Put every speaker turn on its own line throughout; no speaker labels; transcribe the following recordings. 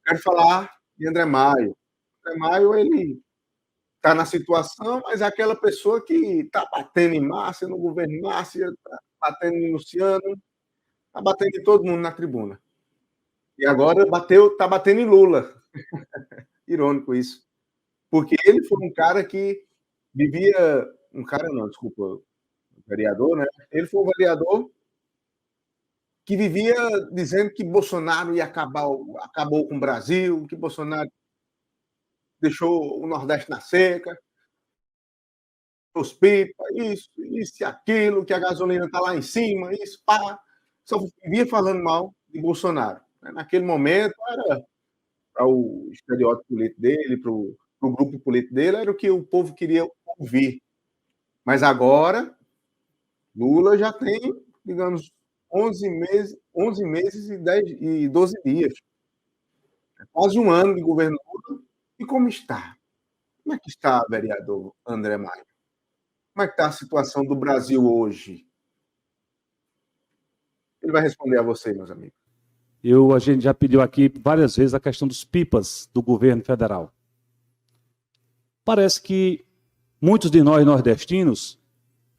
Quero falar de André Maio. André Maio, ele está na situação, mas é aquela pessoa que está batendo em Márcia, no governo Márcia, está batendo em Luciano, está batendo em todo mundo na tribuna. E agora está batendo em Lula. Irônico isso. Porque ele foi um cara que vivia... Um cara não, desculpa, um vereador, né? Ele foi um vereador que vivia dizendo que Bolsonaro ia acabou com o Brasil, que Bolsonaro deixou o Nordeste na seca, os pipa, isso e aquilo, que a gasolina está lá em cima, isso, pá. Só vivia falando mal de Bolsonaro. Naquele momento, era para o estereótipo político dele, para o grupo político dele, era o que o povo queria ouvir. Mas agora, Lula já tem, digamos, 11 meses e 12 dias. É quase um ano de governo Lula. E como está? Como é que está, vereador André Maio? Como é que está a situação do Brasil hoje? Ele vai responder a você, meus amigos.
A gente já pediu aqui várias vezes a questão dos pipas do governo federal. Parece que muitos de nós nordestinos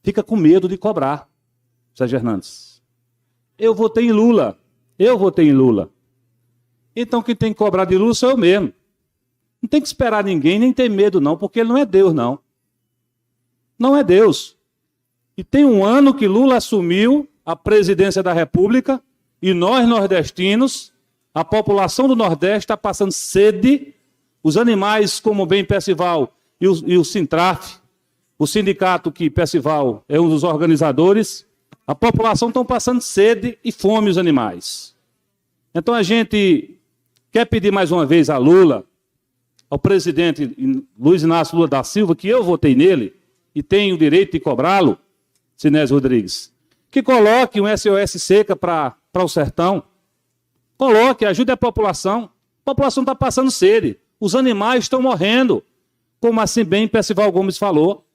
ficam com medo de cobrar, Sérgio Hernandes. Eu votei em Lula. Então quem tem que cobrar de Lula sou eu mesmo. Não tem que esperar ninguém, nem ter medo não, porque ele não é Deus, não. Não é Deus. E tem um ano que Lula assumiu a presidência da República e nós, nordestinos, a população do Nordeste está passando sede, os animais como o Bem Percival e o Sintraf, o sindicato que Percival é um dos organizadores, a população está passando sede e fome os animais. Então a gente quer pedir mais uma vez a Lula, ao presidente Luiz Inácio Lula da Silva, que eu votei nele e tenho o direito de cobrá-lo, Sinésio Rodrigues, que coloque um SOS seca para o sertão. Coloque, ajude a população. A população está passando sede. Os animais estão morrendo. Como assim bem Percival Gomes falou.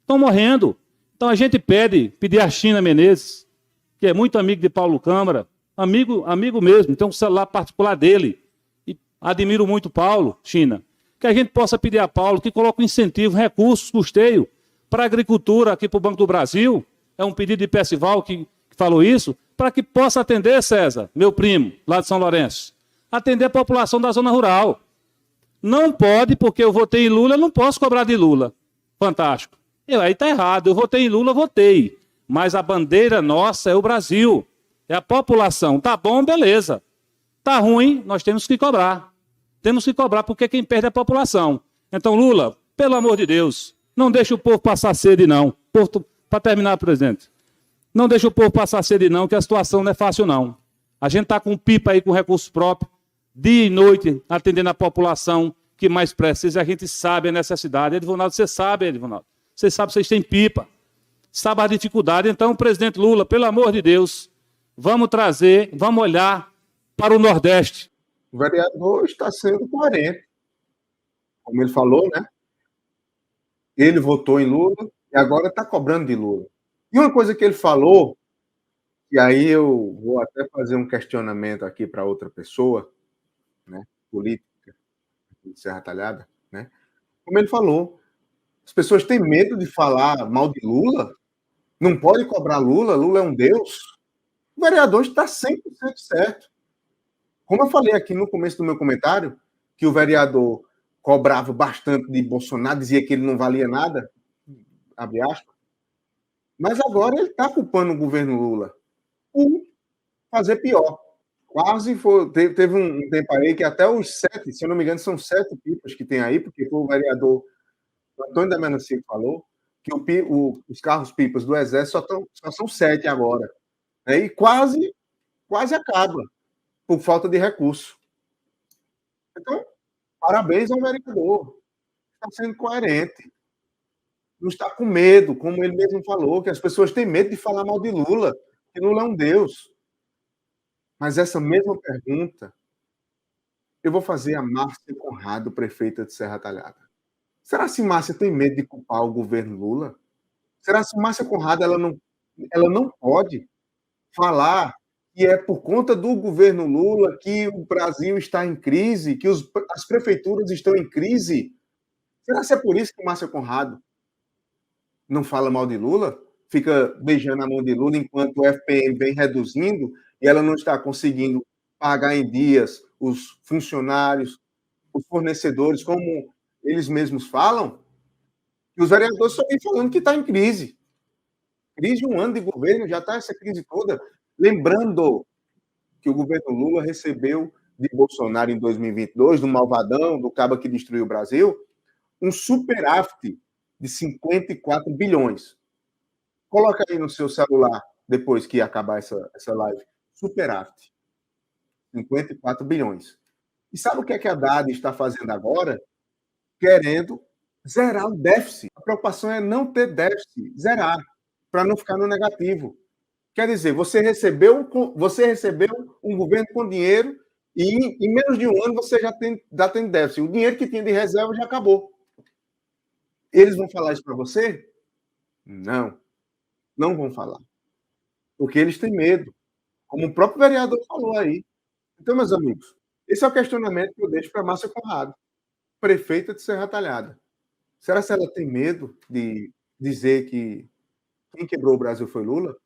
Estão morrendo. Então a gente pedir a China Menezes, que é muito amigo de Paulo Câmara, amigo mesmo, tem um celular particular dele. E admiro muito Paulo, China. Que a gente possa pedir a Paulo que coloque um incentivo, recursos, custeio para a agricultura aqui para o Banco do Brasil. É um pedido de Percival que falou isso, para que possa atender, César, meu primo, lá de São Lourenço, atender a população da zona rural. Não pode, porque eu votei em Lula, eu não posso cobrar de Lula. Fantástico. Aí está errado, eu votei em Lula, votei. Mas a bandeira nossa é o Brasil, é a população. Tá bom, beleza. Tá ruim, nós temos que cobrar. Temos que cobrar, porque quem perde é a população. Então, Lula, pelo amor de Deus, não deixe o povo passar sede, não. Para terminar, presidente. Não deixe o povo passar sede, não, que a situação não é fácil, não. A gente está com pipa aí, com recurso próprio, dia e noite, atendendo a população que mais precisa. A gente sabe a necessidade. Edivonaldo, você sabe, Edivonaldo. Você sabe que vocês têm pipa. Sabe a dificuldade. Então, presidente Lula, pelo amor de Deus, vamos olhar para o Nordeste.
O vereador está sendo coerente. Como ele falou, né? Ele votou em Lula e agora está cobrando de Lula. E uma coisa que ele falou, e aí eu vou até fazer um questionamento aqui para outra pessoa, né, política, de Serra Talhada, né? Como ele falou, as pessoas têm medo de falar mal de Lula, não pode cobrar Lula, Lula é um deus. O vereador está 100% certo. Como eu falei aqui no começo do meu comentário, que o vereador cobrava bastante de Bolsonaro, dizia que ele não valia nada, abre aspas, mas agora ele está culpando o governo Lula por fazer pior. Quase foi, teve um tempo aí que até os 7, se eu não me engano, são 7 pipas que tem aí, porque foi o vereador Antônio da Melancia que falou que os carros pipas do Exército só são 7 agora. Né? E quase acaba por falta de recurso. Então, parabéns ao vereador. Está sendo coerente. Não está com medo, como ele mesmo falou, que as pessoas têm medo de falar mal de Lula, que Lula é um deus. Mas essa mesma pergunta eu vou fazer a Márcia Conrado, prefeita de Serra Talhada. Será que Márcia tem medo de culpar o governo Lula? Será que Márcia Conrado ela não pode falar que é por conta do governo Lula que o Brasil está em crise, que as prefeituras estão em crise. Será que é por isso que Márcia Conrado não fala mal de Lula? Fica beijando a mão de Lula enquanto o FPM vem reduzindo e ela não está conseguindo pagar em dias os funcionários, os fornecedores, como eles mesmos falam? E os vereadores só vêm falando que está em crise. Crise de um ano de governo, já está essa crise toda. Lembrando que o governo Lula recebeu de Bolsonaro em 2022, do malvadão, do cabo que destruiu o Brasil, um superávit de 54 bilhões. Coloca aí no seu celular, depois que acabar essa live. Superávit. 54 bilhões. E sabe o que é que a Haddad está fazendo agora? Querendo zerar o déficit. A preocupação é não ter déficit, zerar, para não ficar no negativo. Quer dizer, você recebeu um governo com dinheiro e em menos de um ano você já tem déficit. O dinheiro que tinha de reserva já acabou. Eles vão falar isso para você? Não, não vão falar. Porque eles têm medo, como o próprio vereador falou aí. Então, meus amigos, esse é o questionamento que eu deixo para Márcia Conrado, prefeita de Serra Talhada. Será que ela tem medo de dizer que quem quebrou o Brasil foi Lula?